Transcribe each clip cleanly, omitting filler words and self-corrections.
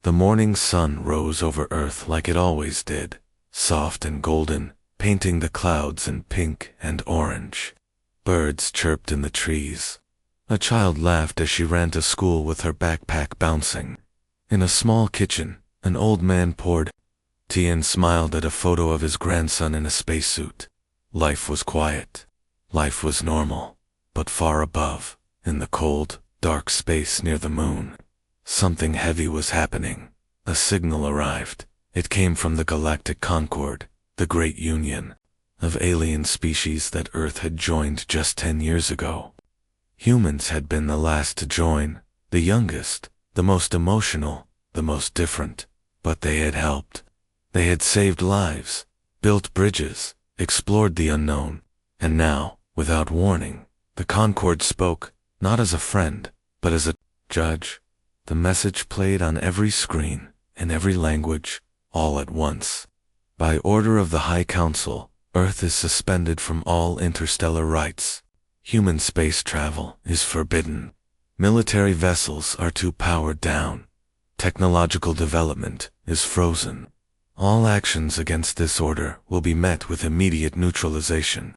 The morning sun rose over Earth like it always did, soft and golden, painting the clouds in pink and orange. Birds chirped in the trees. A child laughed as she ran to school with her backpack bouncing. In a small kitchen, an old man poured tea and smiled at a photo of his grandson in a spacesuit. Life was quiet. Life was normal. But far above, in the cold, dark space near the moon, something heavy was happening. A signal arrived. It came from the Galactic Concord, the Great Union, of alien species that Earth had joined just 10 years ago. Humans had been the last to join, the youngest, the most emotional, the most different, but they had helped. They had saved lives, built bridges, explored the unknown, and now, without warning, the Concord spoke, not as a friend, but as a judge. The message played on every screen, in every language, all at once. By order of the High Council, Earth is suspended from all interstellar rights. Human space travel is forbidden. Military vessels are to power down. Technological development is frozen. All actions against this order will be met with immediate neutralization.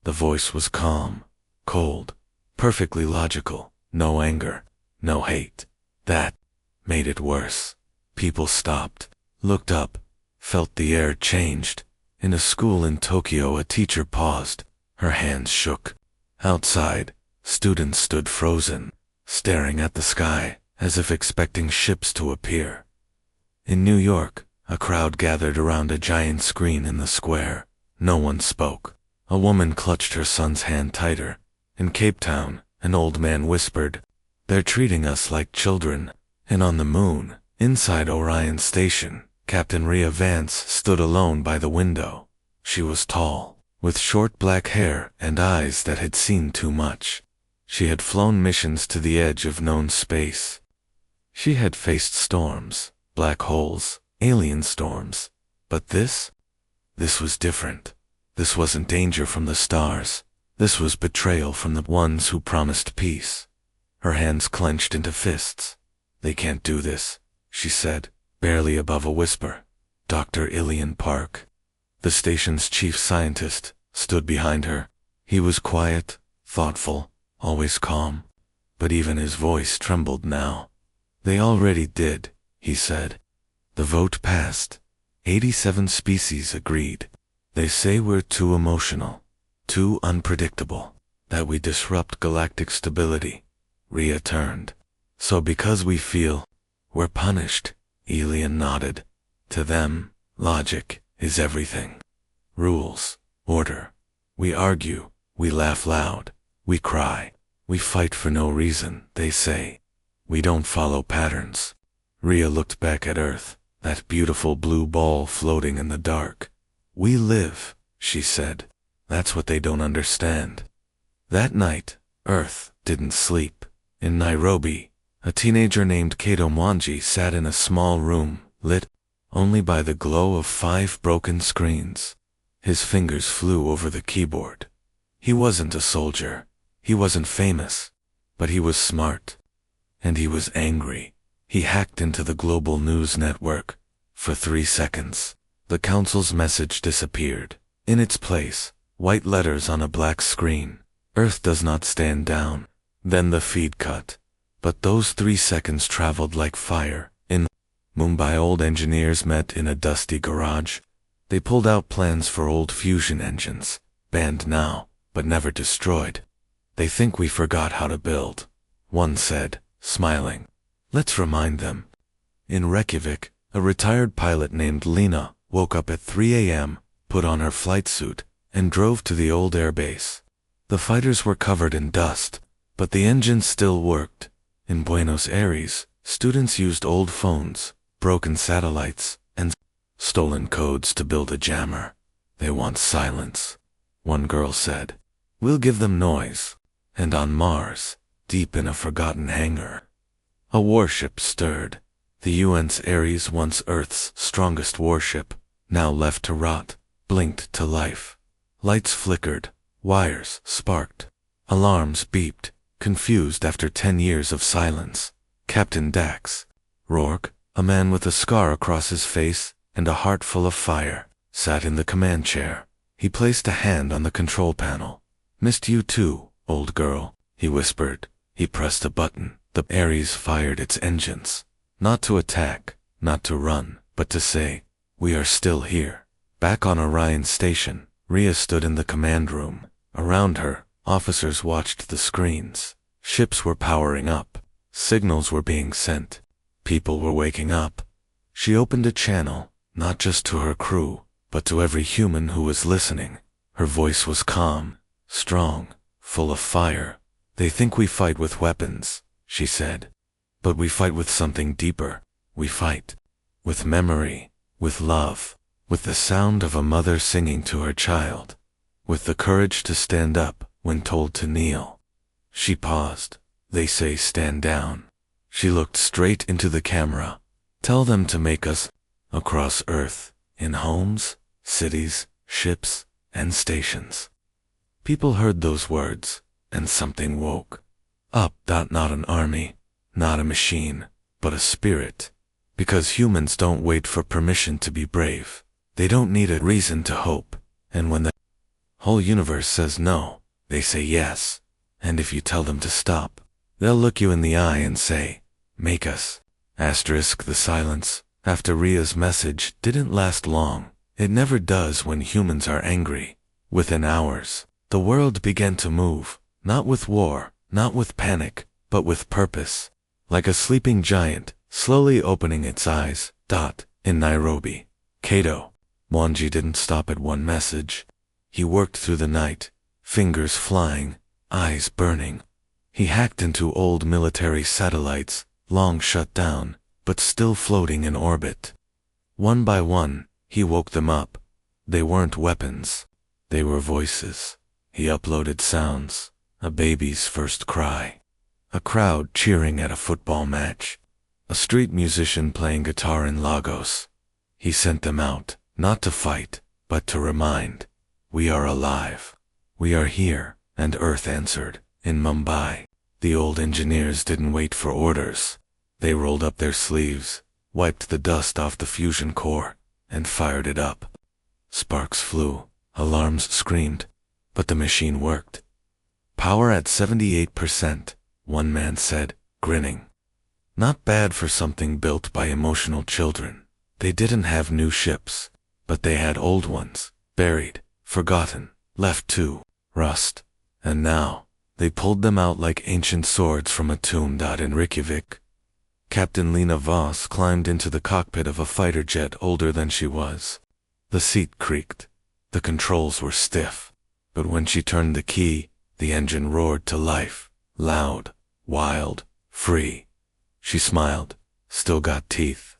The voice was calm, cold, perfectly logical, no anger, no hate. That made it worse. People stopped, looked up, felt the air changed. In a school in Tokyo, a teacher paused. Her hands shook. Outside, students stood frozen, staring at the sky, as if expecting ships to appear. In New York, a crowd gathered around a giant screen in the square. No one spoke. A woman clutched her son's hand tighter. In Cape Town, an old man whispered, "They're treating us like children." And on the moon, inside Orion Station, Captain Rhea Vance stood alone by the window. She was tall, with short black hair and eyes that had seen too much. She had flown missions to the edge of known space. She had faced storms, black holes, alien storms. But this was different. This wasn't danger from the stars. This was betrayal from the ones who promised peace. Her hands clenched into fists. "They can't do this," she said, barely above a whisper. Dr. Ilian Park, the station's chief scientist, stood behind her. He was quiet, thoughtful, always calm, but even his voice trembled now. "They already did," he said. "The vote passed. 87 species agreed. They say we're too emotional, too unpredictable, that we disrupt galactic stability." Rhea turned. "So because we feel, we're punished." Ilian nodded. "To them, logic is everything. Rules, order. We argue, we laugh loud, we cry, we fight for no reason, they say. We don't follow patterns." Rhea looked back at Earth, that beautiful blue ball floating in the dark. "We live," she said. "That's what they don't understand." That night, Earth didn't sleep. In Nairobi, a teenager named Kato Mwangi sat in a small room, lit only by the glow of 5 broken screens. His fingers flew over the keyboard. He wasn't a soldier. He wasn't famous. But he was smart. And he was angry. He hacked into the global news network. For 3 seconds, the council's message disappeared. In its place, white letters on a black screen. "Earth does not stand down." Then the feed cut. But those 3 seconds traveled like fire. In Mumbai, old engineers met in a dusty garage. They pulled out plans for old fusion engines, banned now, but never destroyed. "They think we forgot how to build," one said, smiling. "Let's remind them." In Reykjavik, a retired pilot named Lena woke up at 3 a.m., put on her flight suit, and drove to the old airbase. The fighters were covered in dust, but the engines still worked. In Buenos Aires, students used old phones, broken satellites, and stolen codes to build a jammer. "They want silence," one girl said. "We'll give them noise." And on Mars, deep in a forgotten hangar, a warship stirred. The UN's Ares, once Earth's strongest warship, now left to rot, blinked to life. Lights flickered, wires sparked, alarms beeped, confused after 10 years of silence. Captain Dax, Rourke, A man with a scar across his face and a heart full of fire sat in the command chair. He placed a hand on the control panel. "Missed you too, old girl," he whispered. He pressed a button. The Ares fired its engines. Not to attack, not to run, but to say, "We are still here." Back on Orion Station, Rhea stood in the command room. Around her, officers watched the screens. Ships were powering up. Signals were being sent. People were waking up. She opened a channel, not just to her crew, but to every human who was listening. Her voice was calm, strong, full of fire. "They think we fight with weapons," she said. "But we fight with something deeper. We fight with memory, with love, with the sound of a mother singing to her child, with the courage to stand up when told to kneel." She paused. "They say stand down." She looked straight into the camera. "Tell them to make us across Earth, in homes, cities, ships, and stations." People heard those words, and something woke up. Not an army, not a machine, but a spirit. Because humans don't wait for permission to be brave. They don't need a reason to hope. And when the whole universe says no, they say yes. And if you tell them to stop, they'll look you in the eye and say, "Make us." The silence after Rhea's message didn't last long. It never does when humans are angry. Within hours, the world began to move, not with war, not with panic, but with purpose. Like a sleeping giant, slowly opening its eyes. In Nairobi, Kato. Mwangi didn't stop at one message. He worked through the night, fingers flying, eyes burning. He hacked into old military satellites, long shut down, but still floating in orbit. One by one, he woke them up. They weren't weapons. They were voices. He uploaded sounds. A baby's first cry. A crowd cheering at a football match. A street musician playing guitar in Lagos. He sent them out, not to fight, but to remind. We are alive. We are here, and Earth answered. In Mumbai, the old engineers didn't wait for orders. They rolled up their sleeves, wiped the dust off the fusion core, and fired it up. Sparks flew, alarms screamed, but the machine worked. Power at 78%, one man said, grinning. Not bad for something built by emotional children. They didn't have new ships, but they had old ones, buried, forgotten, left to rust. And now, they pulled them out like ancient swords from a tomb. In Reykjavik, Captain Lena Voss climbed into the cockpit of a fighter jet older than she was. The seat creaked. The controls were stiff. But when she turned the key, the engine roared to life, loud, wild, free. She smiled, still got teeth.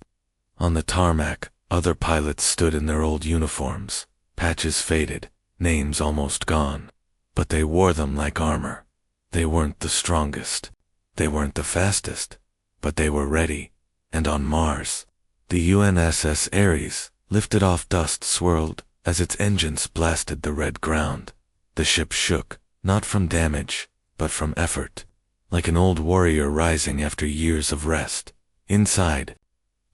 On the tarmac, other pilots stood in their old uniforms, patches faded, names almost gone. But they wore them like armor. They weren't the strongest. They weren't the fastest. But they were ready. And on Mars, the UNSS Ares, lifted off dust swirled as its engines blasted the red ground. The ship shook, not from damage, but from effort. Like an old warrior rising after years of rest. Inside,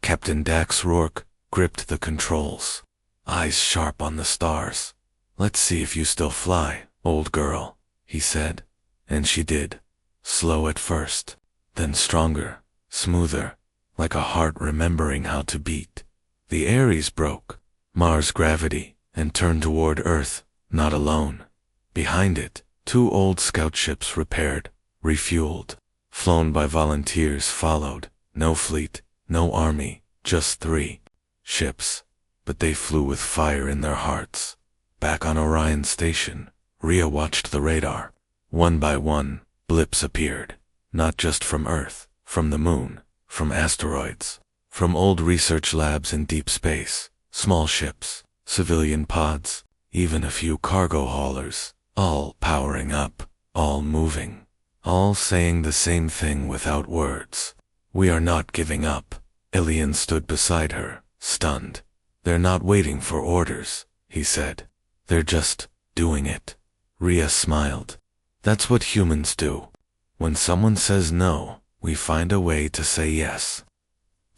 Captain Dax Rourke gripped the controls, eyes sharp on the stars. "Let's see if you still fly, old girl," he said. And she did. Slow at first, then stronger, smoother, like a heart remembering how to beat. The Ares broke Mars gravity and turned toward Earth, not alone. Behind it, 2 old scout ships repaired, refueled, flown by volunteers followed. No fleet, no army, just 3 ships. But they flew with fire in their hearts. Back on Orion Station, Rhea watched the radar. One by one, blips appeared. Not just from Earth, from the moon, from asteroids, from old research labs in deep space, small ships, civilian pods, even a few cargo haulers, all powering up, all moving. All saying the same thing without words. "We are not giving up." Ilian stood beside her, stunned. "They're not waiting for orders," he said. "They're just doing it." Rhea smiled. "That's what humans do. When someone says no, we find a way to say yes."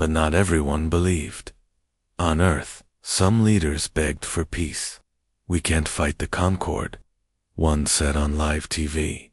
But not everyone believed. On Earth, some leaders begged for peace. "We can't fight the Concord," one said on live TV.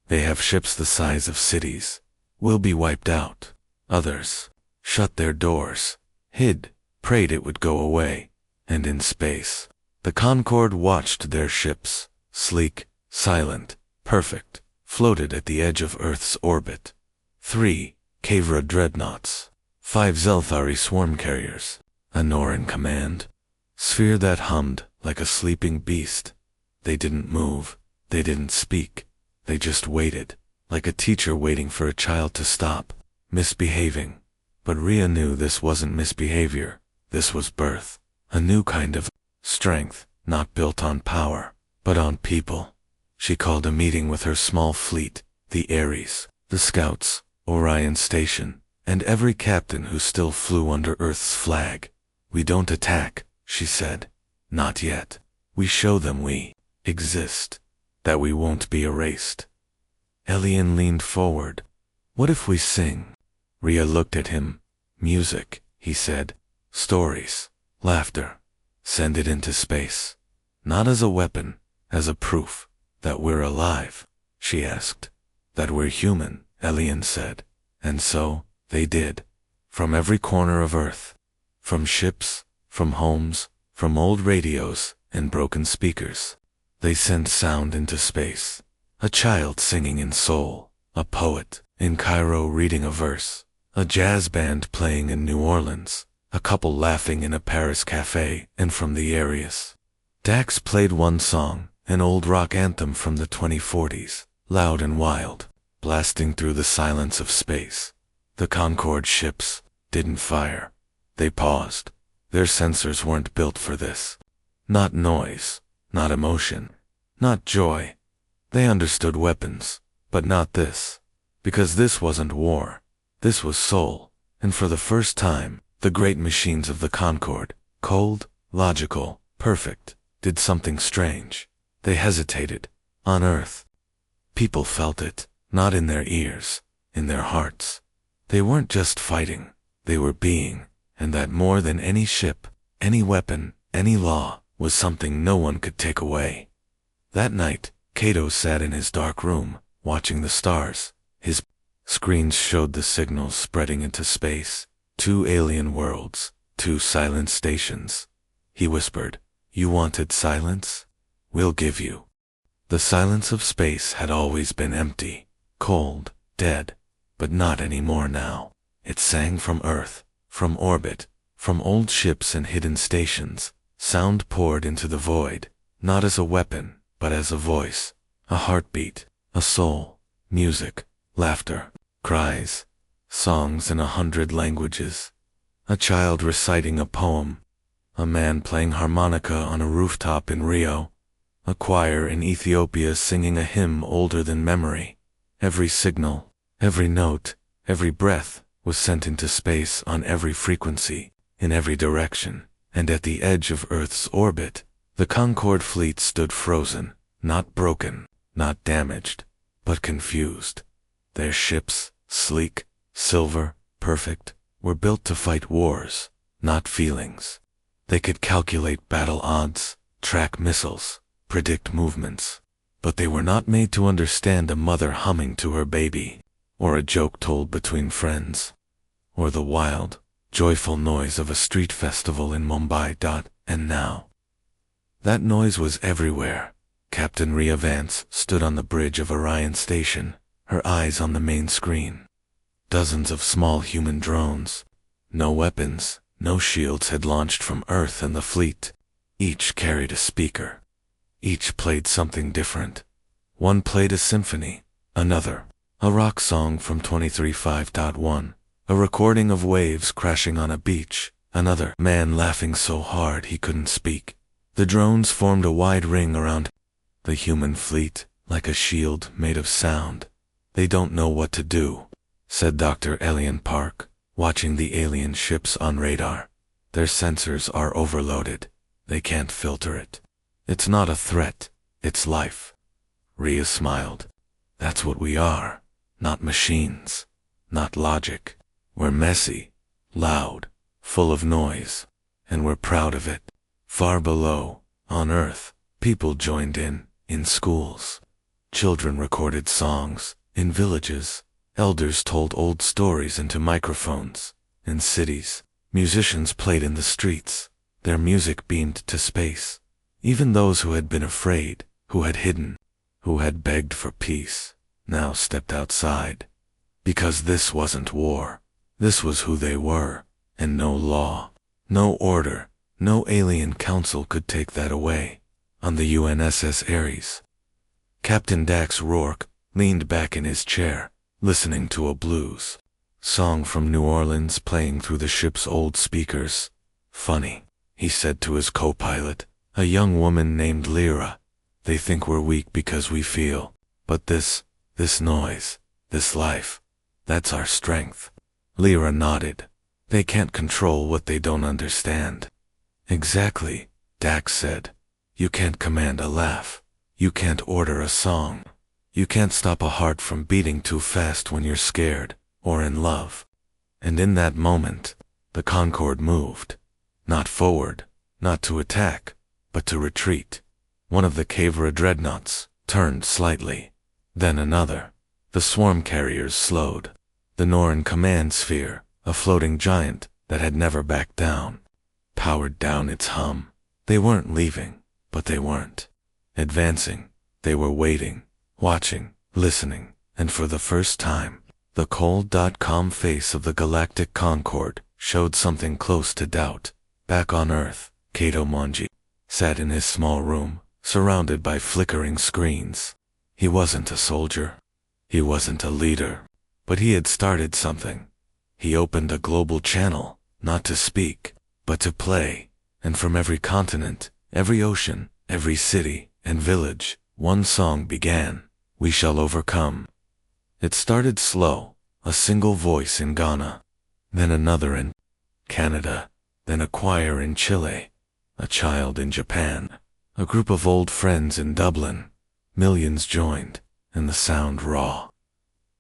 "They have ships the size of cities. We'll be wiped out." Others shut their doors, hid, prayed it would go away. And in space, the Concord watched their ships, sleek, silent, perfect, floated at the edge of Earth's orbit. 3 Kavra dreadnoughts, 5 Zelthari swarm carriers, a Norn command, sphere that hummed like a sleeping beast. They didn't move, they didn't speak, they just waited, like a teacher waiting for a child to stop misbehaving. But Rhea knew this wasn't misbehavior, this was birth, a new kind of strength, not built on power, but on people. She called a meeting with her small fleet, the Ares, the Scouts, Orion Station, and every captain who still flew under Earth's flag. "We don't attack," she said. "Not yet. We show them we exist, that we won't be erased." Elian leaned forward. "What if we sing?" Rhea looked at him. "Music," he said. "Stories, laughter. Send it into space. Not as a weapon, as a proof that we're alive." She asked. "That we're human," Elian said. And so, they did. From every corner of Earth. From ships, from homes, from old radios and broken speakers. They sent sound into space. A child singing in Seoul, a poet in Cairo reading a verse, a jazz band playing in New Orleans, a couple laughing in a Paris cafe, and from the Areas. Dax played one song, an old rock anthem from the 2040s, loud and wild, blasting through the silence of space. The Concord ships didn't fire. They paused. Their sensors weren't built for this. Not noise, not emotion, not joy. They understood weapons, but not this. Because this wasn't war. This was soul. And for the first time, the great machines of the Concord, cold, logical, perfect, did something strange. They hesitated. On Earth. People felt it, not in their ears, in their hearts. They weren't just fighting, they were being, and that more than any ship, any weapon, any law, was something no one could take away. That night, Cato sat in his dark room, watching the stars. His screens showed the signals spreading into space, 2 alien worlds, 2 silent stations. He whispered, "You wanted silence? We'll give you." The silence of space had always been empty, cold, dead, but not anymore now. It sang from Earth, from orbit, from old ships and hidden stations. Sound poured into the void, not as a weapon, but as a voice, a heartbeat, a soul, music, laughter, cries, songs in 100 languages. A child reciting a poem, a man playing harmonica on a rooftop in Rio, a choir in Ethiopia singing a hymn older than memory. Every signal, every note, every breath was sent into space on every frequency, in every direction, and at the edge of Earth's orbit, the Concord fleet stood frozen, not broken, not damaged, but confused. Their ships, sleek, silver, perfect, were built to fight wars, not feelings. They could calculate battle odds, track missiles, predict movements, but they were not made to understand a mother humming to her baby, or a joke told between friends, or the wild, joyful noise of a street festival in Mumbai. And now, that noise was everywhere. Captain Rhea Vance stood on the bridge of Orion Station, her eyes on the main screen. Dozens of small human drones. No weapons, no shields had launched from Earth and the fleet. Each carried a speaker. Each played something different. One played a symphony, another, a rock song from 23.5.1, a recording of waves crashing on a beach, another man laughing so hard he couldn't speak. The drones formed a wide ring around the human fleet, like a shield made of sound. "They don't know what to do," said Dr. Elian Park, watching the alien ships on radar. "Their sensors are overloaded. They can't filter it. It's not a threat, it's life." Rhea smiled. "That's what we are. Not machines. Not logic. We're messy, loud, full of noise, and we're proud of it. Far below, on Earth, people joined in schools. Children recorded songs, in villages. Elders told old stories into microphones. In cities, musicians played in the streets. Their music beamed to space. Even those who had been afraid, who had hidden, who had begged for peace, now stepped outside. Because this wasn't war. This was who they were, and no law, no order, no alien council could take that away. On the UNSS Ares, Captain Dax Rourke leaned back in his chair, listening to a blues song from New Orleans playing through the ship's old speakers. Funny, he said to his co-pilot, a young woman named Lyra. They think we're weak because we feel, but this noise, this life, that's our strength. Lyra nodded. They can't control what they don't understand. Exactly, Dax said. You can't command a laugh. You can't order a song. You can't stop a heart from beating too fast when you're scared or in love. And in that moment, the Concorde moved. Not forward, not to attack, but to retreat. One of the Kavra dreadnoughts turned slightly. Then another. The swarm carriers slowed. The Norn command sphere, a floating giant that had never backed down, powered down its hum. They weren't leaving, but they weren't advancing. They were waiting, watching, listening, and for the first time, the cold, calm face of the Galactic Concorde showed something close to doubt. Back on Earth, Kato Monji sat in his small room, surrounded by flickering screens. He wasn't a soldier. He wasn't a leader. But he had started something. He opened a global channel, not to speak, but to play. And from every continent, every ocean, every city and village, one song began. We shall overcome. It started slow, a single voice in Ghana, then another in Canada, then a choir in Chile, a child in Japan, a group of old friends in Dublin. Millions joined, and the sound raw,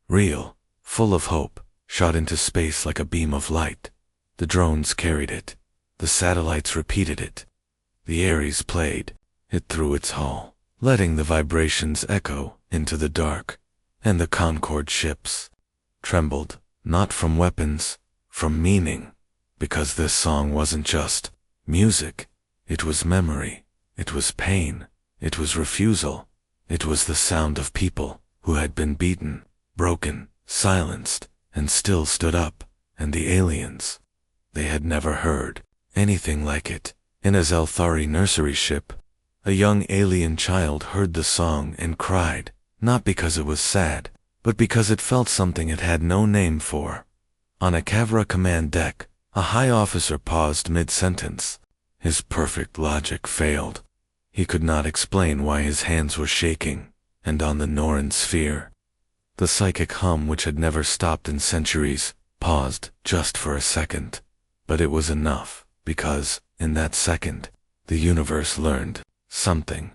real, full of hope, shot into space like a beam of light. The drones carried it. The satellites repeated it. The Ares played it through its hull, letting the vibrations echo into the dark. And the Concorde ships trembled, not from weapons, from meaning. Because this song wasn't just music. It was memory. It was pain. It was refusal. It was the sound of people who had been beaten, broken, silenced, and still stood up. And the aliens. They had never heard anything like it. In a Zelthari nursery ship, a young alien child heard the song and cried, not because it was sad, but because it felt something it had no name for. On a Kavra command deck, a high officer paused mid-sentence. His perfect logic failed. He could not explain why his hands were shaking, and on the Noran sphere, the psychic hum which had never stopped in centuries, paused just for a second. But it was enough, because, in that second, the universe learned something.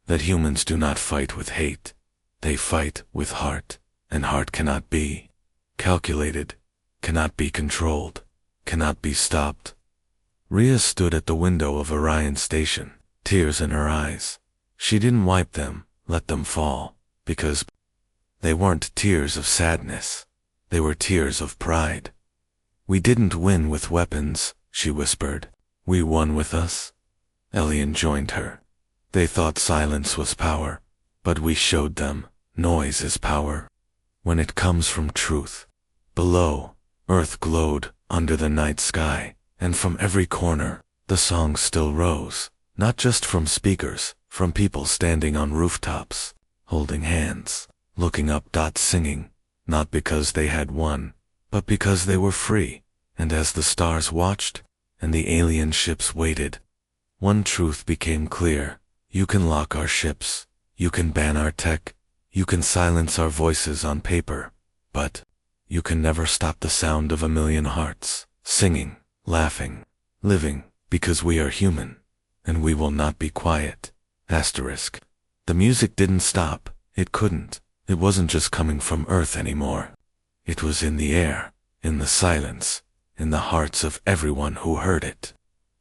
That humans do not fight with hate. They fight with heart, and heart cannot be calculated, cannot be controlled, cannot be stopped. Rhea stood at the window of Orion Station, tears in her eyes. She didn't wipe them, let them fall, because they weren't tears of sadness. They were tears of pride. We didn't win with weapons, she whispered. We won with us. Elian joined her. They thought silence was power, but we showed them noise is power. When it comes from truth. Below, Earth glowed under the night sky, and from every corner, the song still rose, not just from speakers, from people standing on rooftops, holding hands, looking up, singing, not because they had won, but because they were free. And as the stars watched, and the alien ships waited, one truth became clear. You can lock our ships, you can ban our tech, you can silence our voices on paper, but you can never stop the sound of a million hearts, singing, laughing, living, because we are human, and we will not be quiet. Asterisk. The music didn't stop. It couldn't. It wasn't just coming from Earth anymore. It was in the air, in the silence, in the hearts of everyone who heard it.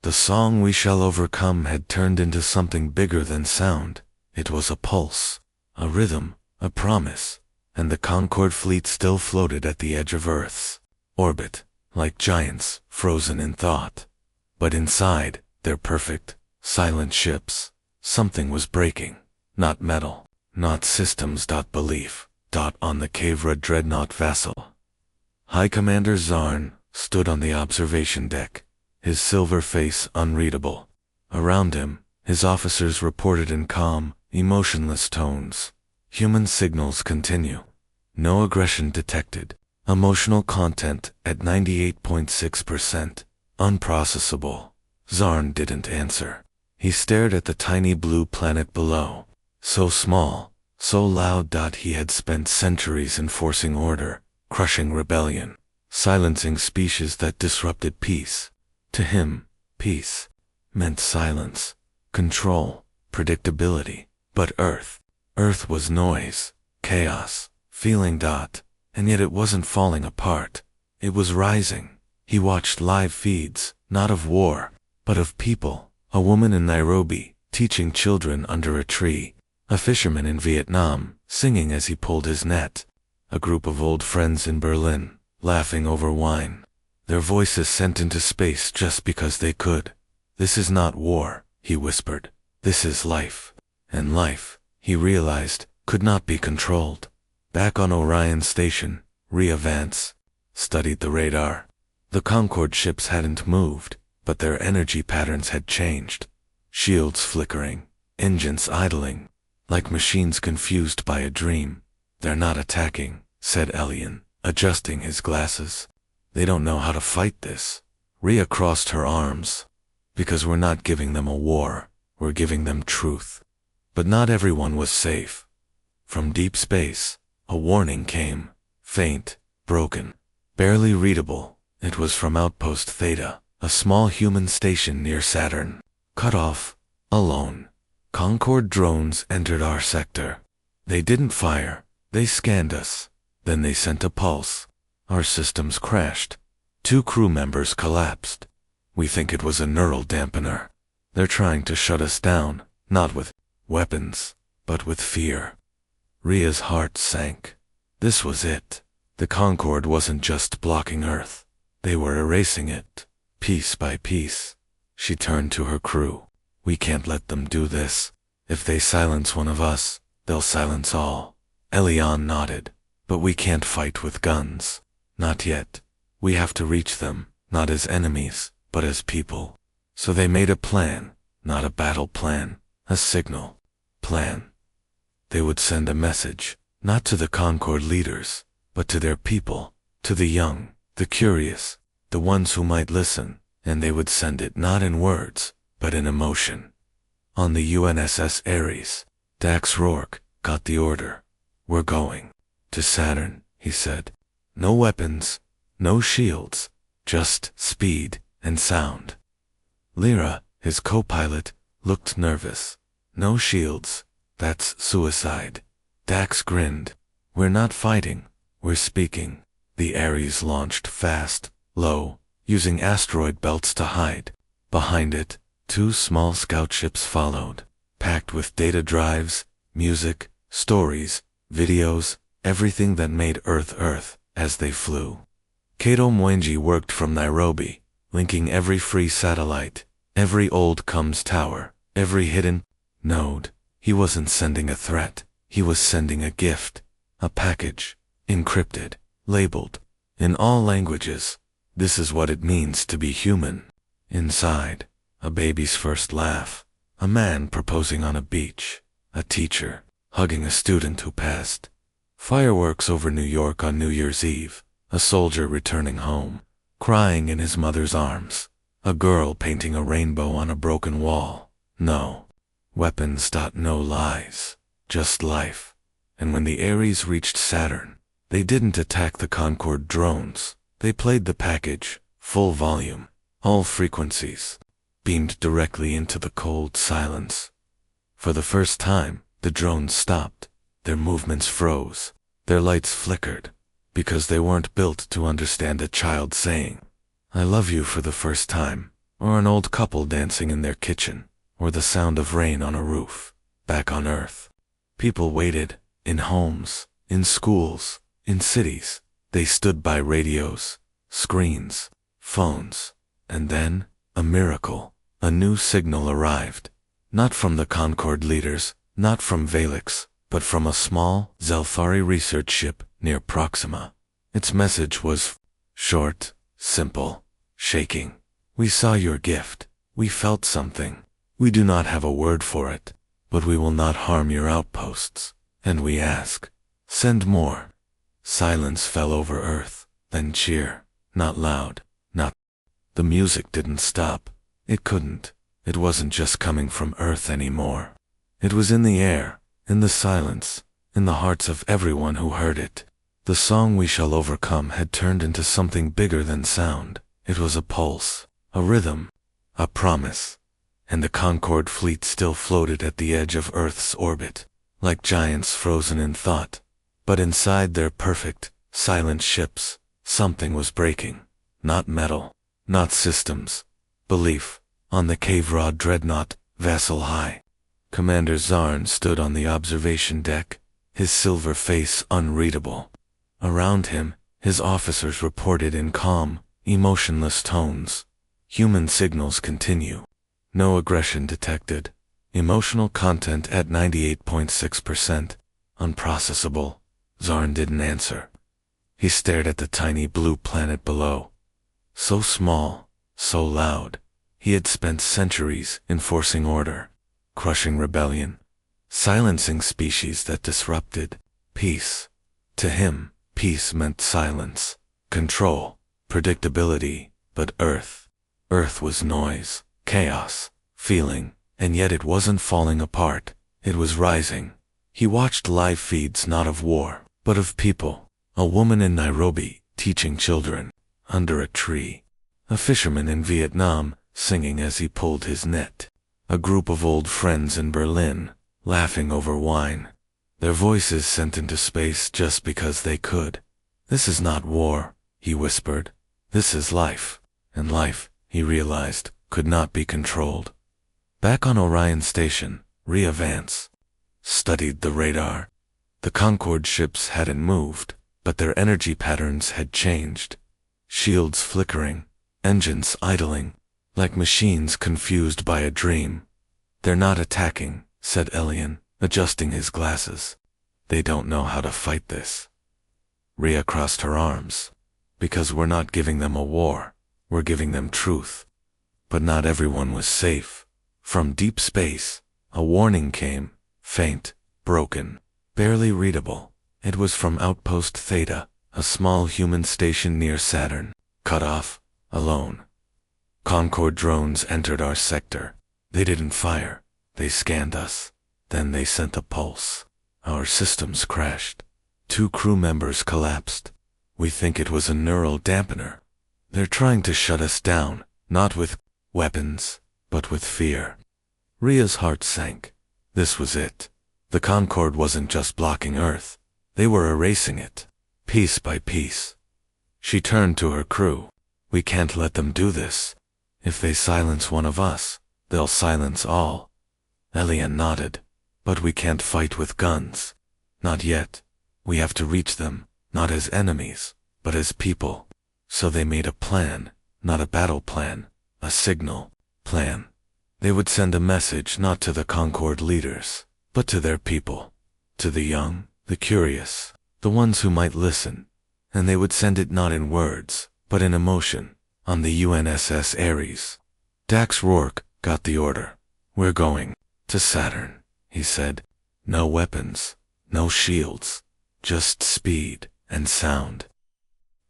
The song "We Shall Overcome" had turned into something bigger than sound. It was a pulse, a rhythm, a promise, and the Concorde fleet still floated at the edge of Earth's orbit, like giants frozen in thought. But inside their perfect, silent ships, something was breaking. Not metal, not systems. Belief. On the Kavra dreadnought Vassal, High Commander Zarn stood on the observation deck, his silver face unreadable. Around him, his officers reported in calm, emotionless tones. Human signals continue. No aggression detected. Emotional content at 98.6%. Unprocessable. Zarn didn't answer. He stared at the tiny blue planet below. So small, so loud. He had spent centuries enforcing order, crushing rebellion, silencing species that disrupted peace. To him, peace meant silence, control, predictability. But Earth was noise, chaos, feeling. And yet it wasn't falling apart. It was rising. He watched live feeds, not of war, but of people. A woman in Nairobi, teaching children under a tree. A fisherman in Vietnam, singing as he pulled his net. A group of old friends in Berlin, laughing over wine. Their voices sent into space just because they could. This is not war, he whispered. This is life. And life, he realized, could not be controlled. Back on Orion Station, Rhea Vance studied the radar. The Concorde ships hadn't moved, but their energy patterns had changed. Shields flickering, engines idling, like machines confused by a dream. They're not attacking, said Elian, adjusting his glasses. They don't know how to fight this. Rhea crossed her arms. Because we're not giving them a war, we're giving them truth. But not everyone was safe. From deep space, a warning came, faint, broken, barely readable. It was from Outpost Theta, a small human station near Saturn. Cut off, alone. Concorde drones entered our sector. They didn't fire, they scanned us. Then they sent a pulse. Our systems crashed. 2 crew members collapsed. We think it was a neural dampener. They're trying to shut us down, not with weapons, but with fear. Rhea's heart sank. This was it. The Concorde wasn't just blocking Earth. They were erasing it, piece by piece. She turned to her crew. We can't let them do this. If they silence one of us, they'll silence all. Elian nodded. But we can't fight with guns. Not yet. We have to reach them, not as enemies, but as people. So they made a plan, not a battle plan, a signal plan. They would send a message, not to the Concorde leaders, but to their people, to the young, the curious, the ones who might listen, and they would send it not in words, but in emotion. On the UNSS Ares, Dax Rourke got the order. We're going to Saturn, he said. No weapons, no shields, just speed and sound. Lyra, his co-pilot, looked nervous. No shields, that's suicide. Dax grinned. We're not fighting, we're speaking. The Ares launched fast, low, using asteroid belts to hide. Behind it, 2 small scout ships followed, packed with data drives, music, stories, videos, everything that made Earth Earth as they flew. Kato Mwenji worked from Nairobi, linking every free satellite, every old comms tower, every hidden node. He wasn't sending a threat, he was sending a gift, a package, encrypted, labeled, in all languages. This is what it means to be human. Inside, a baby's first laugh, a man proposing on a beach, a teacher hugging a student who passed. Fireworks over New York on New Year's Eve, a soldier returning home, crying in his mother's arms, a girl painting a rainbow on a broken wall. No weapons. No lies, just life. And when the Ares reached Saturn, they didn't attack the Concorde drones. They played the package, full volume, all frequencies, beamed directly into the cold silence. For the first time, the drones stopped. Their movements froze. Their lights flickered, because they weren't built to understand a child saying, I love you for the first time, or an old couple dancing in their kitchen, or the sound of rain on a roof, back on Earth. People waited, in homes, in schools, in cities. They stood by radios, screens, phones, and then, a miracle, a new signal arrived. Not from the Concord leaders, not from Valix, but from a small Zelthari research ship near Proxima. Its message was short, simple, shaking. We saw your gift. We felt something. We do not have a word for it, but we will not harm your outposts. And we ask, send more. Silence fell over Earth, then cheer. Not loud, not. The music didn't stop. It couldn't. It wasn't just coming from Earth anymore. It was in the air, in the silence, in the hearts of everyone who heard it. The song We Shall Overcome had turned into something bigger than sound. It was a pulse, a rhythm, a promise. And the Concord fleet still floated at the edge of Earth's orbit, like giants frozen in thought. But inside their perfect, silent ships, something was breaking. Not metal, not systems. Belief. On the cave-rod dreadnought, Vassal High. Commander Zarn stood on the observation deck, his silver face unreadable. Around him, his officers reported in calm, emotionless tones. Human signals continue. No aggression detected. Emotional content at 98.6%. Unprocessable. Zarn didn't answer. He stared at the tiny blue planet below. So small, so loud. He had spent centuries enforcing order, crushing rebellion, silencing species that disrupted. Peace. To him, peace meant silence, control, predictability, but Earth was noise, chaos, feeling, and yet it wasn't falling apart, it was rising. He watched live feeds not of war, but of people. A woman in Nairobi, teaching children, under a tree. A fisherman in Vietnam, singing as he pulled his net. A group of old friends in Berlin, laughing over wine. Their voices sent into space just because they could. This is not war, he whispered. This is life. And life, he realized, could not be controlled. Back on Orion Station, Rhea Vance studied the radar. The Concord ships hadn't moved, but their energy patterns had changed. Shields flickering, engines idling, like machines confused by a dream. They're not attacking, said Elian, adjusting his glasses. They don't know how to fight this. Rhea crossed her arms. Because we're not giving them a war, we're giving them truth. But not everyone was safe. From deep space, a warning came, faint, broken, barely readable. It was from Outpost Theta, a small human station near Saturn, cut off, alone. Concord drones entered our sector. They didn't fire. They scanned us. Then they sent a pulse. Our systems crashed. 2 crew members collapsed. We think it was a neural dampener. They're trying to shut us down, not with weapons, but with fear. Rhea's heart sank. This was it. The Concord wasn't just blocking Earth. They were erasing it, piece by piece. She turned to her crew. We can't let them do this. If they silence one of us, they'll silence all. Elian nodded. But we can't fight with guns. Not yet. We have to reach them, not as enemies, but as people. So they made a plan, not a battle plan, a signal plan. They would send a message not to the Concord leaders, but to their people, to the young, the curious, the ones who might listen. And they would send it not in words, but in emotion, on the UNSS Ares. Dax Rourke got the order. We're going to Saturn, he said. No weapons, no shields, just speed and sound.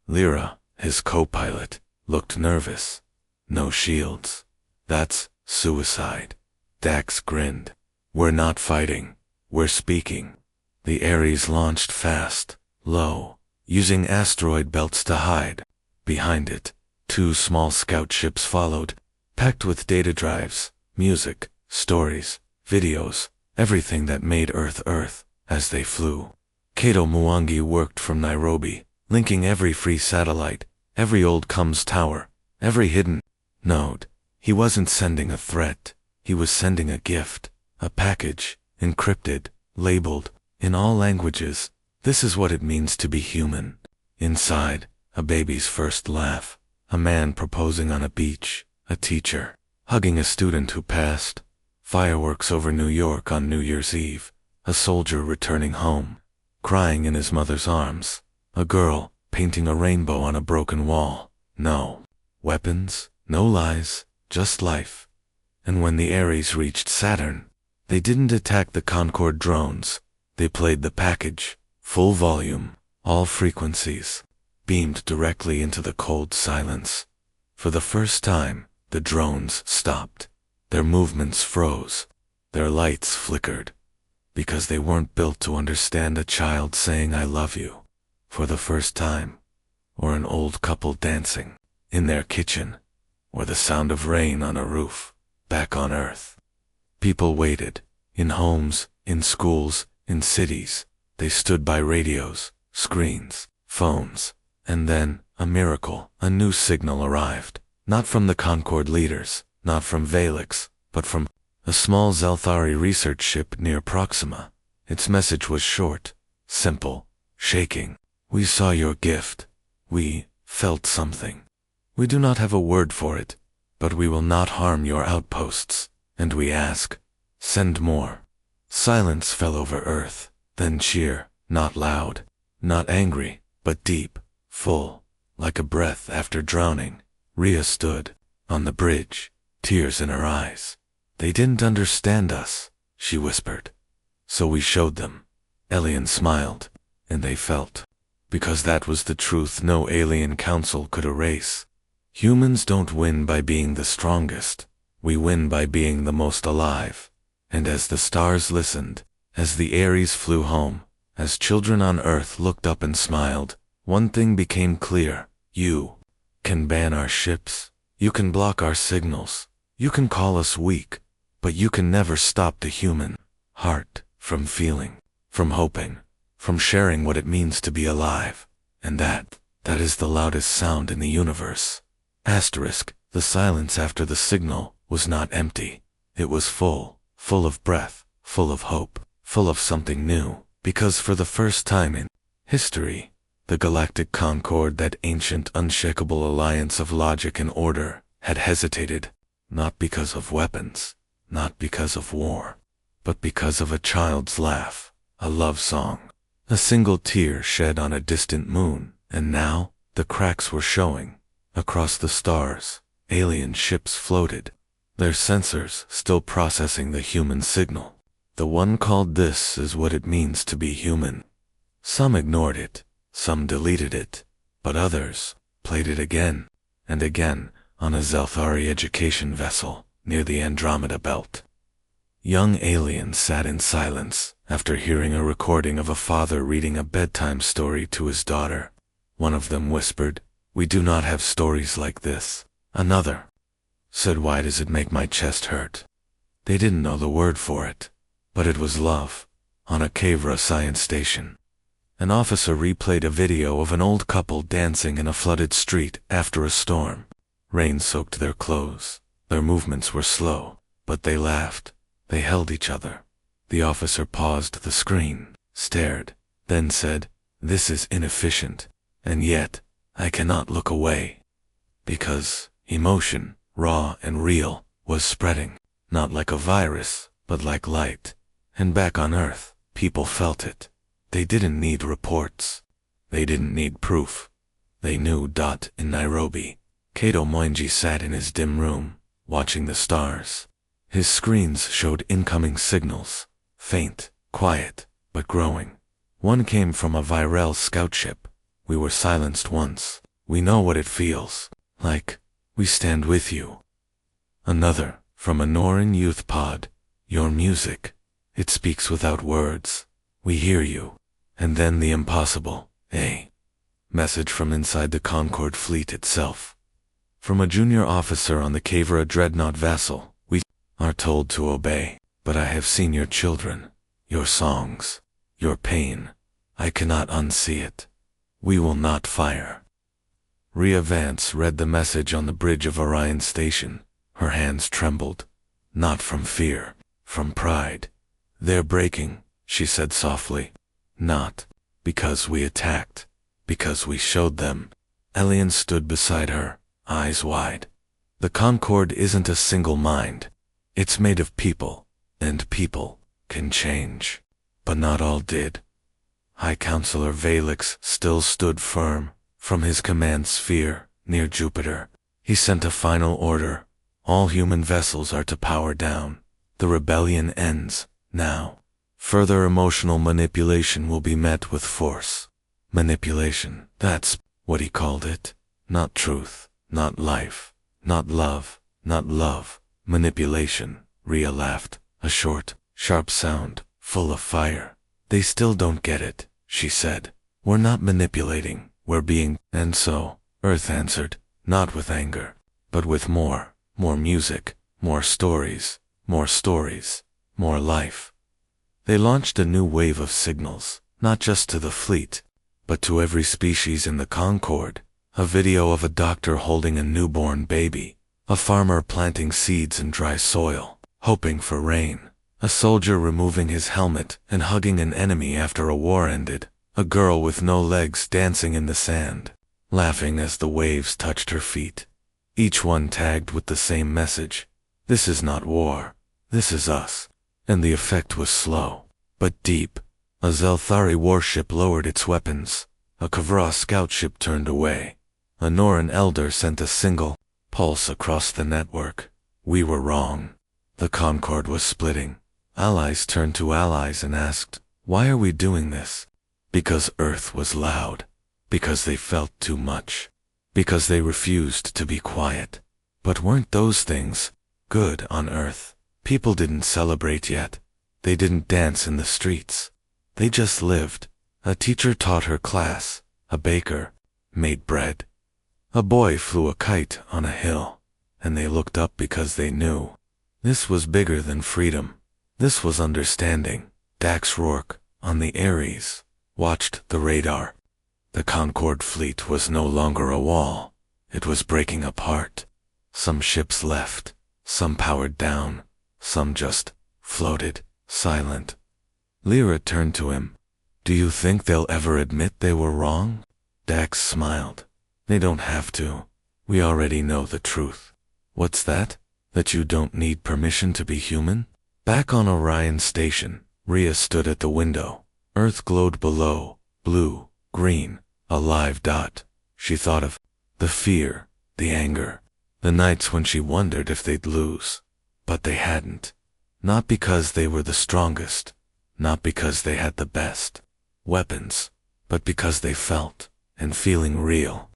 Lyra, his co-pilot, looked nervous. No shields. That's suicide. Dax grinned. We're not fighting. We're speaking. The Ares launched fast, low, using asteroid belts to hide. Behind it, 2 small scout ships followed, packed with data drives, music, stories, videos, everything that made Earth Earth, as they flew. Kato Mwangi worked from Nairobi, linking every free satellite, every old comms tower, Every hidden note. He wasn't sending a threat. He was sending a gift, a package, encrypted, labeled, in all languages. This is what it means to be human. Inside, a baby's first laugh, a man proposing on a beach, a teacher hugging a student who passed, fireworks over New York on New Year's Eve, a soldier returning home, crying in his mother's arms, a girl painting a rainbow on a broken wall. No weapons, no lies, just life. And when the Ares reached Saturn, they didn't attack the Concorde drones. They played the package, full volume, all frequencies, beamed directly into the cold silence. For the first time, the drones stopped. Their movements froze. Their lights flickered. Because they weren't built to understand a child saying I love you for the first time, or an old couple dancing in their kitchen, or the sound of rain on a roof back on Earth. People waited, in homes, in schools, in cities. They stood by radios, screens, phones, and then, a miracle, a new signal arrived. Not from the Concorde leaders, not from Valix, but from a small Zelthari research ship near Proxima. Its message was short, simple, shaking. We saw your gift. We felt something. We do not have a word for it, but we will not harm your outposts, and we ask, send more. Silence fell over Earth, then cheer, not loud, not angry, but deep, full, like a breath after drowning. Rhea stood on the bridge, tears in her eyes. They didn't understand us, she whispered. So we showed them. Elian smiled, and they felt. Because that was the truth no alien council could erase. Humans don't win by being the strongest. We win by being the most alive. And as the stars listened, as the Ares flew home, as children on Earth looked up and smiled, one thing became clear. You can ban our ships. You can block our signals. You can call us weak. But you can never stop the human heart from feeling, from hoping, from sharing what it means to be alive. And that is the loudest sound in the universe. Asterisk, the silence after the signal was not empty. It was full of breath, full of hope, full of something new. Because for the first time in history, the Galactic Concorde, that ancient unshakable alliance of logic and order, had hesitated, not because of weapons, not because of war, but because of a child's laugh, a love song, a single tear shed on a distant moon. And now, the cracks were showing. Across the stars, alien ships floated, their sensors still processing the human signal. The one called "This is what it means to be human." Some ignored it, some deleted it, but others played it again and again on a Zelthari education vessel near the Andromeda Belt. Young aliens sat in silence after hearing a recording of a father reading a bedtime story to his daughter. One of them whispered, "We do not have stories like this." Another said, "Why does it make my chest hurt?" They didn't know the word for it, but it was love. On a Kavra science station, an officer replayed a video of an old couple dancing in a flooded street after a storm. Rain soaked their clothes. Their movements were slow, but they laughed. They held each other. The officer paused the screen, stared, then said, "This is inefficient, and yet I cannot look away." Because emotion, raw and real, was spreading, not like a virus, but like light. And back on Earth, people felt it. They didn't need reports. They didn't need proof. They knew. In Nairobi, Kato Moinji sat in his dim room, watching the stars. His screens showed incoming signals, faint, quiet, but growing. One came from a Virel scout ship. "We were silenced once. We know what it feels like. We stand with you." Another, from a Norin youth pod. "Your music, it speaks without words. We hear you." And then the impossible, a message from inside the Concorde fleet itself. From a junior officer on the Kavra dreadnought vessel. "We are told to obey, but I have seen your children, your songs, your pain. I cannot unsee it. We will not fire." Rhea Vance read the message on the bridge of Orion Station. Her hands trembled. Not from fear, from pride. "They're breaking," she said softly. "Not because we attacked, because we showed them." Elian stood beside her, eyes wide. "The Concord isn't a single mind. It's made of people, and people can change." But not all did. High Counselor Valix still stood firm. From his command sphere, near Jupiter, he sent a final order. All human vessels are to power down. The rebellion ends, now. Further emotional manipulation will be met with force. Manipulation, that's what he called it. Not truth, not life, not love, not love. Manipulation, Rhea laughed, a short, sharp sound, full of fire. "They still don't get it," she said. "We're not manipulating, we're being." "And so," Earth answered, not with anger, but with more music, more stories, more life. They launched a new wave of signals, not just to the fleet, but to every species in the Concord. A video of a doctor holding a newborn baby, a farmer planting seeds in dry soil, hoping for rain, a soldier removing his helmet and hugging an enemy after a war ended, a girl with no legs dancing in the sand, laughing as the waves touched her feet. Each one tagged with the same message: "This is not war, this is us." And the effect was slow, but deep. A Zelthari warship lowered its weapons. A Kavra scout ship turned away. A Noran elder sent a single pulse across the network. We were wrong. The Concord was splitting. Allies turned to allies and asked, "Why are we doing this?" Because Earth was loud. Because they felt too much. Because they refused to be quiet. But weren't those things good on Earth? People didn't celebrate yet. They didn't dance in the streets. They just lived. A teacher taught her class. A baker made bread. A boy flew a kite on a hill. And they looked up because they knew. This was bigger than freedom. This was understanding. Dax Rourke, on the Ares, watched the radar. The Concord fleet was no longer a wall. It was breaking apart. Some ships left. Some powered down. Some just floated, silent. Lyra turned to him. "Do you think they'll ever admit they were wrong?" Dax smiled. "They don't have to. We already know the truth." "What's that? That you don't need permission to be human?" Back on Orion Station, Rhea stood at the window. Earth glowed below, blue, green, a live dot. She thought of the fear, the anger, the nights when she wondered if they'd lose. But they hadn't. Not because they were the strongest, not because they had the best weapons, but because they felt, and feeling real.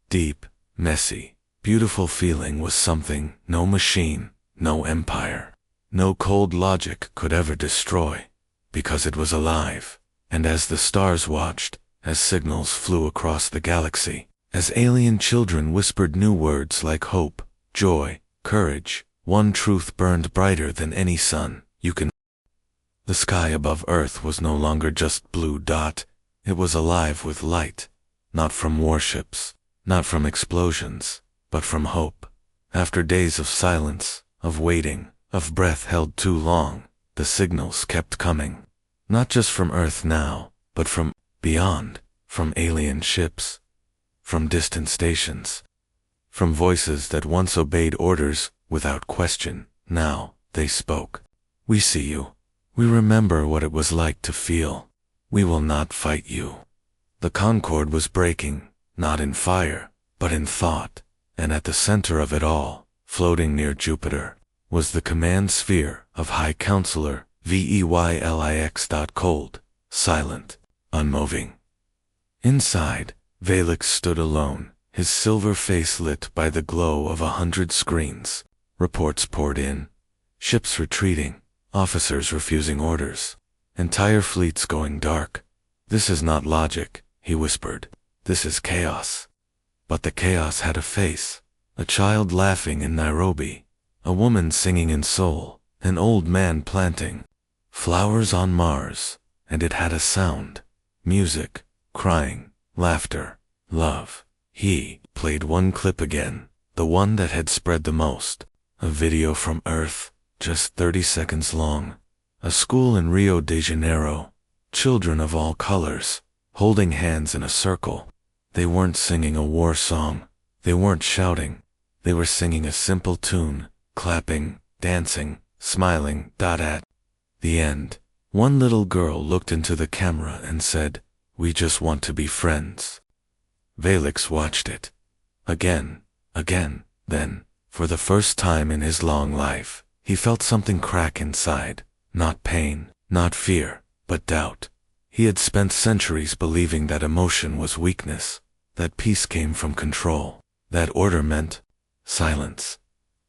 Deep, messy, beautiful feeling was something no machine, no empire, no cold logic could ever destroy, because it was alive. And as the stars watched, as signals flew across the galaxy, as alien children whispered new words like hope, joy, courage, one truth burned brighter than any sun. The sky above Earth was no longer just blue dot. It was alive with light. Not from warships, not from explosions, but from hope. After days of silence, of waiting, of breath held too long, the signals kept coming. Not just from Earth now, but from beyond, from alien ships, from distant stations, from voices that once obeyed orders without question. Now they spoke. "We see you. We remember what it was like to feel. We will not fight you." The Concord was breaking, not in fire, but in thought, and at the center of it all, floating near Jupiter, was the command sphere of High Counselor Veylix. Cold, silent, unmoving. Inside, Valix stood alone, his silver face lit by the glow of 100 screens. Reports poured in. Ships retreating, officers refusing orders, entire fleets going dark. "This is not logic," he whispered. "This is chaos." But the chaos had a face. A child laughing in Nairobi, a woman singing in Seoul, an old man planting flowers on Mars, and it had a sound. Music, crying, laughter, love. He played one clip again, the one that had spread the most. A video from Earth, just 30 seconds long. A school in Rio de Janeiro. Children of all colors, holding hands in a circle. They weren't singing a war song. They weren't shouting. They were singing a simple tune, clapping, dancing, smiling. At the end, one little girl looked into the camera and said, "We just want to be friends." Felix watched it. Again, then, for the first time in his long life, he felt something crack inside. Not pain, not fear, but doubt. He had spent centuries believing that emotion was weakness, that peace came from control, that order meant silence.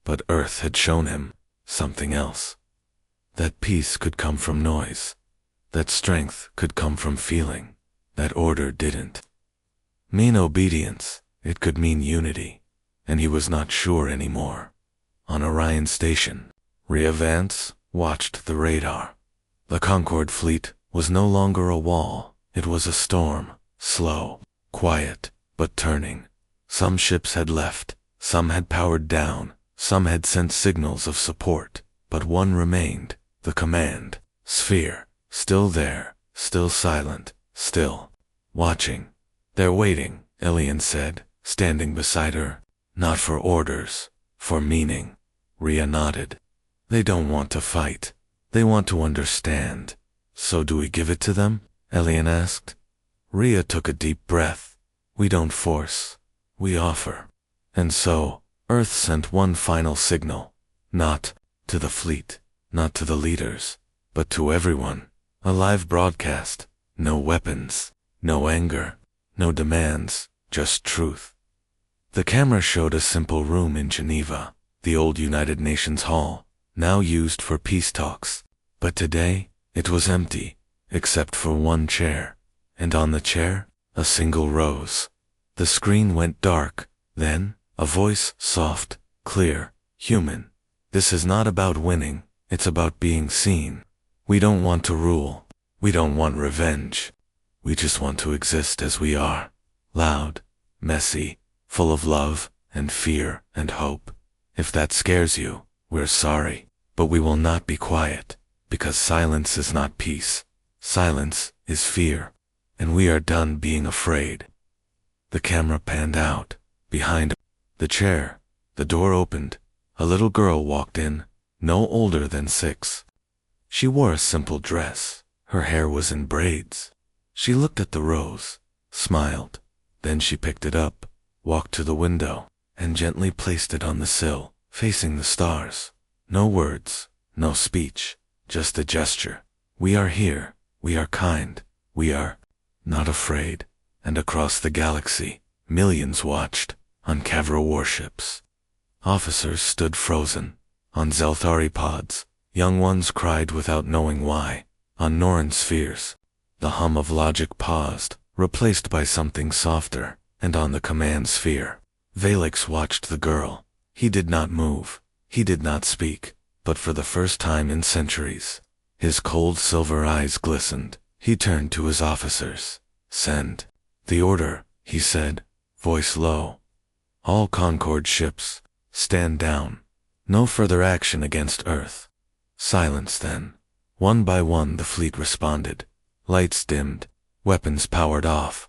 But Earth had shown him something else. That peace could come from noise, that strength could come from feeling, that order didn't mean obedience, it could mean unity, and he was not sure anymore. On Orion Station, Rhea Vance watched the radar. The Concorde fleet was no longer a wall, it was a storm, slow, quiet, but turning. Some ships had left, some had powered down, some had sent signals of support, but one remained, the command sphere, still there, still silent, still watching. "They're waiting," Elian said, standing beside her. "Not for orders, for meaning." Rhea nodded. "They don't want to fight. They want to understand." "So do we give it to them?" Elian asked. Rhea took a deep breath. "We don't force. We offer." And so, Earth sent one final signal. Not to the fleet, not to the leaders, but to everyone. A live broadcast. No weapons, no anger, no demands, just truth. The camera showed a simple room in Geneva, the old United Nations Hall, now used for peace talks. But today, it was empty, except for one chair. And on the chair, a single rose. The screen went dark. Then, a voice, soft, clear, human. "This is not about winning, it's about being seen. We don't want to rule. We don't want revenge. We just want to exist as we are. Loud, messy, full of love, and fear, and hope. If that scares you, we're sorry. But we will not be quiet, because silence is not peace. Silence is fear. And we are done being afraid." The camera panned out. Behind the chair, the door opened. A little girl walked in, no older than 6. She wore a simple dress. Her hair was in braids. She looked at the rose, smiled. Then she picked it up, walked to the window, and gently placed it on the sill, facing the stars. No words, no speech, just a gesture. "We are here. We are kind. We are not afraid." And across the galaxy, millions watched, on Kavra warships. Officers stood frozen. On Zelthari pods, young ones cried without knowing why. On Noran spheres, the hum of logic paused, replaced by something softer. And on the command sphere, Felix watched the girl. He did not move. He did not speak. But for the first time in centuries, his cold silver eyes glistened. He turned to his officers. "Send the order," he said, voice low. "All Concorde ships, stand down. No further action against Earth." Silence then. One by one the fleet responded. Lights dimmed, weapons powered off,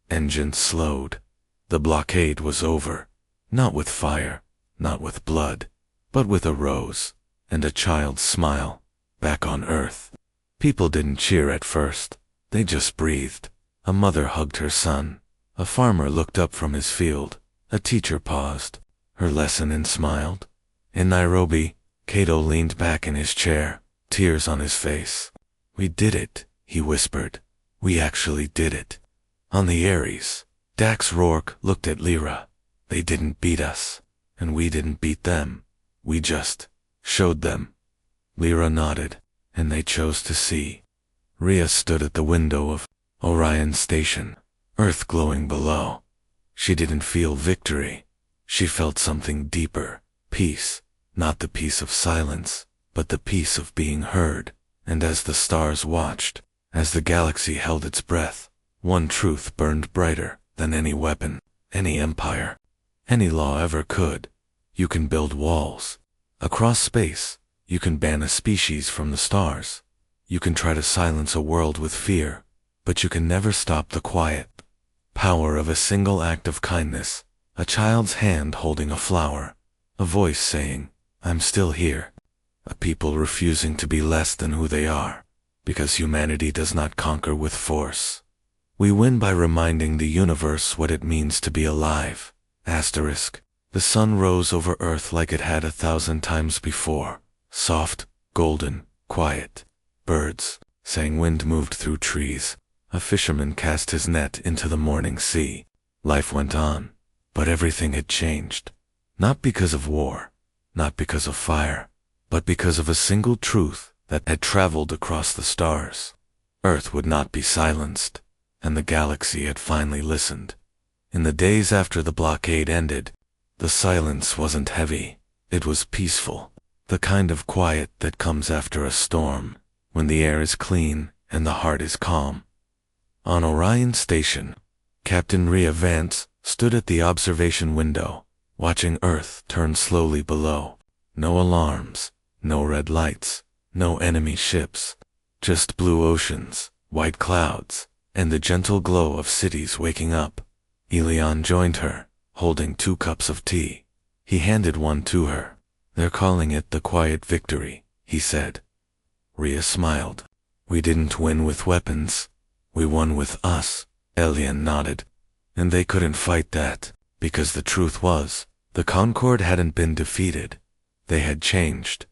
engines slowed. The blockade was over. Not with fire, not with blood, but with a rose and a child's smile. Back on Earth. People didn't cheer at first. They just breathed. A mother hugged her son. A farmer looked up from his field. A teacher paused her lesson and smiled. In Nairobi, Cato leaned back in his chair, tears on his face. "We did it," he whispered. "We actually did it." On the Ares, Dax Rourke looked at Lyra. "They didn't beat us, and we didn't beat them. We just showed them." Lyra nodded, and they chose to see. Rhea stood at the window of Orion Station, Earth glowing below. She didn't feel victory. She felt something deeper, peace, not the peace of silence, but the peace of being heard. And as the stars watched, as the galaxy held its breath, one truth burned brighter than any weapon, any empire. any law ever could. You can build walls across space. You can ban a species from the stars. You can try to silence a world with fear, but you can never stop the quiet power of a single act of kindness. A child's hand holding a flower, a voice saying, "I'm still here." A people refusing to be less than who they are, because humanity does not conquer with force. We win by reminding the universe what it means to be alive. Asterisk. The sun rose over Earth like it had 1,000 times before. Soft, golden, quiet. Birds sang, wind moved through trees. A fisherman cast his net into the morning sea. Life went on, but everything had changed. Not because of war, not because of fire, but because of a single truth that had traveled across the stars. Earth would not be silenced, and the galaxy had finally listened. In the days after the blockade ended, the silence wasn't heavy, it was peaceful. The kind of quiet that comes after a storm, when the air is clean and the heart is calm. On Orion Station, Captain Rhea Vance stood at the observation window, watching Earth turn slowly below. No alarms, no red lights, no enemy ships, just blue oceans, white clouds, and the gentle glow of cities waking up. Elion joined her, holding 2 cups of tea. He handed one to her. "They're calling it the quiet victory," he said. Rhea smiled. "We didn't win with weapons. We won with us." Elion nodded. And they couldn't fight that, because the truth was, the Concord hadn't been defeated. They had changed.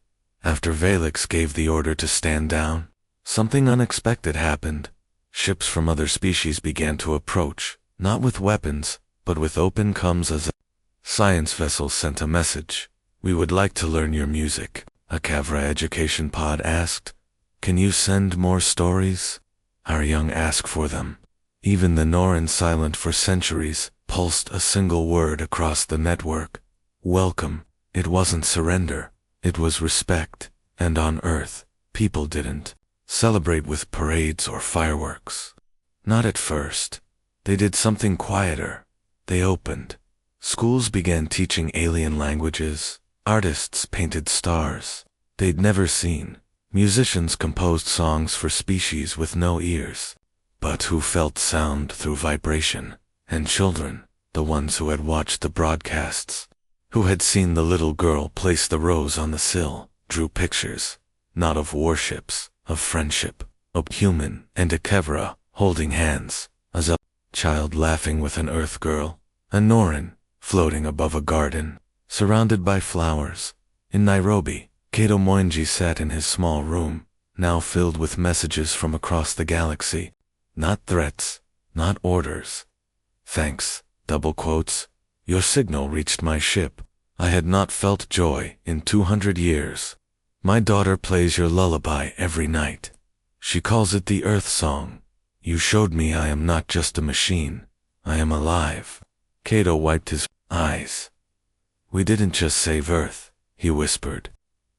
After Valix gave the order to stand down, something unexpected happened. Ships from other species began to approach, not with weapons, but with open comms. As a science vessel sent a message. "We would like to learn your music," a Kavra education pod asked. "Can you send more stories?" Our young ask for them. Even the Norn, silent for centuries, pulsed a single word across the network. Welcome. It wasn't surrender, it was respect. And on Earth, people didn't celebrate with parades or fireworks. Not at first. They did something quieter. They opened. Schools began teaching alien languages. Artists painted stars they'd never seen. Musicians composed songs for species with no ears, but who felt sound through vibration. And children, the ones who had watched the broadcasts, who had seen the little girl place the rose on the sill, drew pictures, not of warships, of friendship, of human and a Kevra holding hands, as a child laughing with an Earth girl, a Norin floating above a garden, surrounded by flowers. In Nairobi, Kato Moinji sat in his small room, now filled with messages from across the galaxy. Not threats, not orders. "Thanks, double quotes. Your signal reached my ship. I had not felt joy in 200 years. My daughter plays your lullaby every night. She calls it the Earth Song. You showed me I am not just a machine. I am alive." Kato wiped his eyes. "We didn't just save Earth," he whispered.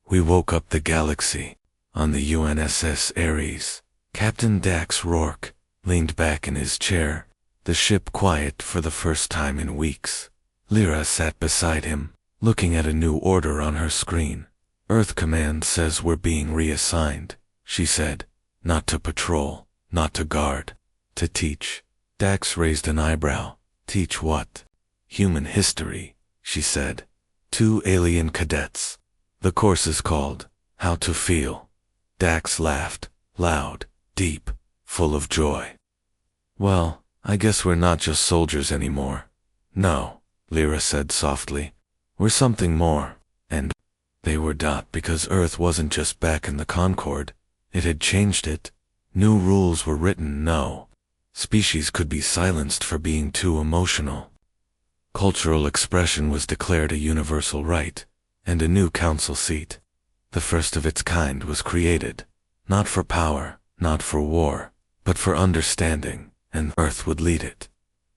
"We woke up the galaxy." On the UNSS Ares, Captain Dax Rourke leaned back in his chair, the ship quiet for the first time in weeks. Lyra sat beside him, looking at a new order on her screen. "Earth Command says we're being reassigned," she said. "Not to patrol, not to guard, to teach." Dax raised an eyebrow. "Teach what?" "Human history," she said. "2 alien cadets. The course is called How to Feel." Dax laughed, loud, deep, full of joy. "Well, I guess we're not just soldiers anymore." "No," Lyra said softly. "We're something more." And they were dot because Earth wasn't just back in the Concord. It had changed it. New rules were written. No species could be silenced for being too emotional. Cultural expression was declared a universal right, and a new council seat, the first of its kind, was created. Not for power, not for war, but for understanding, and Earth would lead it.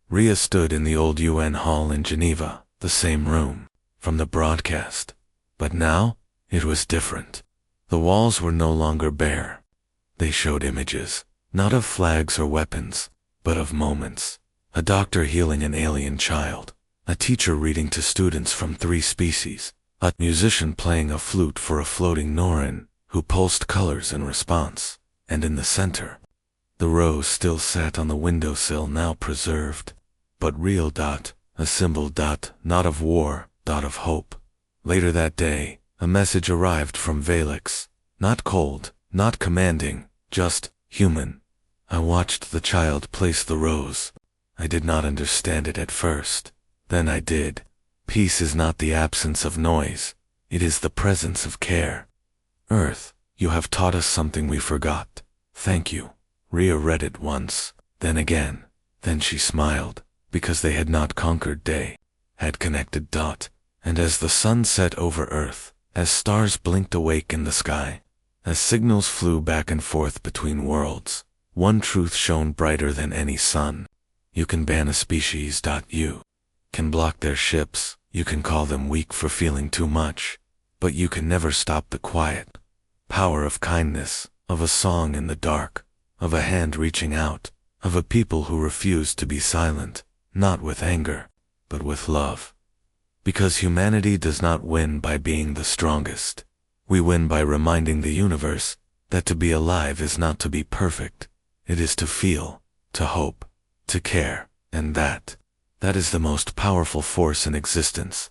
Rhea stood in the old UN hall in Geneva, the same room from the broadcast. But now, it was different. The walls were no longer bare. They showed images, not of flags or weapons, but of moments. A doctor healing an alien child, A teacher reading to students from 3 species. A musician playing a flute for a floating Norin, who pulsed colors in response. And in the center, the rose still sat on the windowsill, now preserved. But real. A symbol. Not of war, of hope. Later that day, a message arrived from Valix. Not cold, not commanding, just human. I watched the child place the rose. I did not understand it at first. Then I did. Peace is not the absence of noise. It is the presence of care. Earth, you have taught us something we forgot. Thank you. Rhea read it once, then again. Then she smiled, because they had not conquered day, had connected. And as the sun set over Earth, as stars blinked awake in the sky, as signals flew back and forth between worlds, one truth shone brighter than any sun. You can ban a species. You can block their ships, you can call them weak for feeling too much, but you can never stop the quiet power of kindness, of a song in the dark, of a hand reaching out, of a people who refuse to be silent, not with anger, but with love. Because humanity does not win by being the strongest. We win by reminding the universe that to be alive is not to be perfect. It is to feel, to hope, to care, and that is the most powerful force in existence.